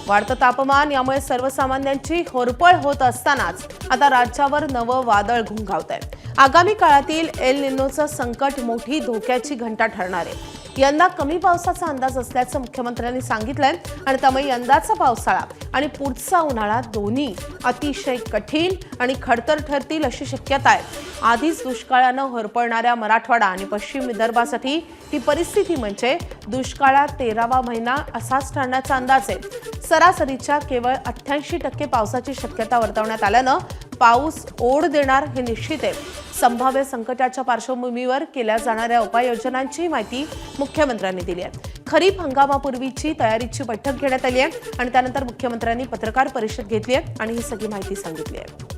वाढतं तापमान यामुळे सर्वसामान्यांची होरपळ होत असतानाच आता राज्यावर नवं वादळ घुंगावतंय। आगामी काळातील एल निनोचं संकट मोठी धोक्याची घंटा ठरणार आहे। यंदा कमी पावसाचा अंदाज असल्याचं मुख्यमंत्र्यांनी सांगितलंय आणि त्यामुळे यंदाचा पावसाळा आणि पुढचा उन्हाळा दोन्ही अतिशय कठीण आणि खडतर ठरतील अशी शक्यता आहे। आधीच दुष्काळानं होरपळणाऱ्या मराठवाडा आणि पश्चिम विदर्भासाठी ही परिस्थिती म्हणजे दुष्काळात 13वा महिना असाच ठरण्याचा अंदाज आहे। सरासरीच्या केवळ 88% पावसाची शक्यता वर्तवण्यात आल्यानं पाऊस ओढ देणार हे निश्चित आहे। संभाव्य संकटाच्या पार्श्वभूमीवर केल्या जाणाऱ्या उपाययोजनांची माहिती मुख्यमंत्र्यांनी दिली आहे। खरीप हंगामापूर्वीची तयारीची बैठक घेण्यात आली आहे आणि त्यानंतर मुख्यमंत्र्यांनी पत्रकार परिषद घेतली आहे आणि ही सगळी माहिती सांगितली आहे।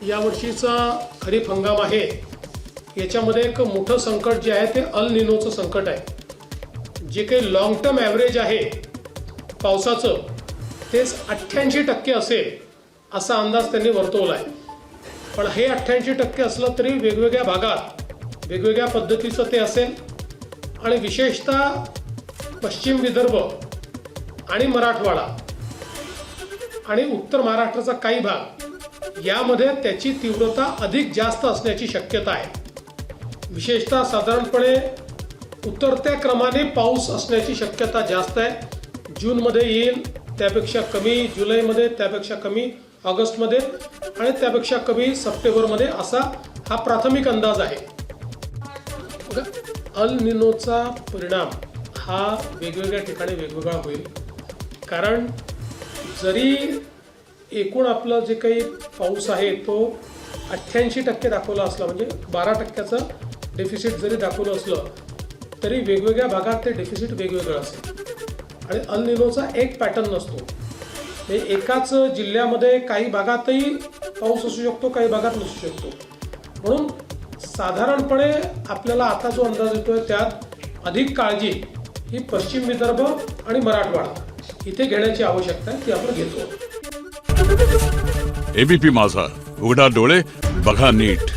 यावर्षीचा खरीप हंगाम आहे याच्यामध्ये एक मोठं संकट जे आहे ते अल निनोचं संकट आहे। जे काही लॉंग टर्म ॲव्हरेज आहे पावसाचं तेच 88% असेल असा अंदाज त्यांनी वर्तवला आहे। पण हे 88% असलं तरी वेगवेगळ्या भागात वेगवेगळ्या पद्धतीचं ते असेल आणि विशेषतः पश्चिम विदर्भ आणि मराठवाडा आणि उत्तर महाराष्ट्राचा काही भाग यामध्ये त्याची तीव्रता अधिक जास्त असण्याची शक्यता आहे। विशेषतः साधारणपणे उतरत्या क्रमाने पाऊस असण्याची शक्यता जास्त आहे। जूनमध्ये येईल त्यापेक्षा कमी, जुलैमध्ये त्यापेक्षा कमी, ऑगस्टमध्ये आणि त्यापेक्षा कमी सप्टेंबरमध्ये असा हा प्राथमिक अंदाज आहे। अल निनोचा परिणाम हा वेगवेगळ्या ठिकाणी वेगवेगळा होईल। कारण जरी एकूण आपलं जे काही पाऊस आहे तो 88% दाखवला असला म्हणजे 12%चा डेफिसिट जरी दाखवलं असलं तरी वेगवेगळ्या भागात ते डेफिसिट वेगवेगळं असेल आणि अल निनोचा एक पॅटर्न नसतो। म्हणजे एकाच जिल्ह्यामध्ये काही भागातही पाऊस असू शकतो, काही भागात नसू शकतो। म्हणून साधारणपणे आपल्याला आता जो अंदाज येतोय त्यात अधिक काळजी ही पश्चिम विदर्भ आणि मराठवाडा इथे घेण्याची आवश्यकता आहे, ती आपण घेतो। एबीपी माझा, उघडा डोळे बघा नीट।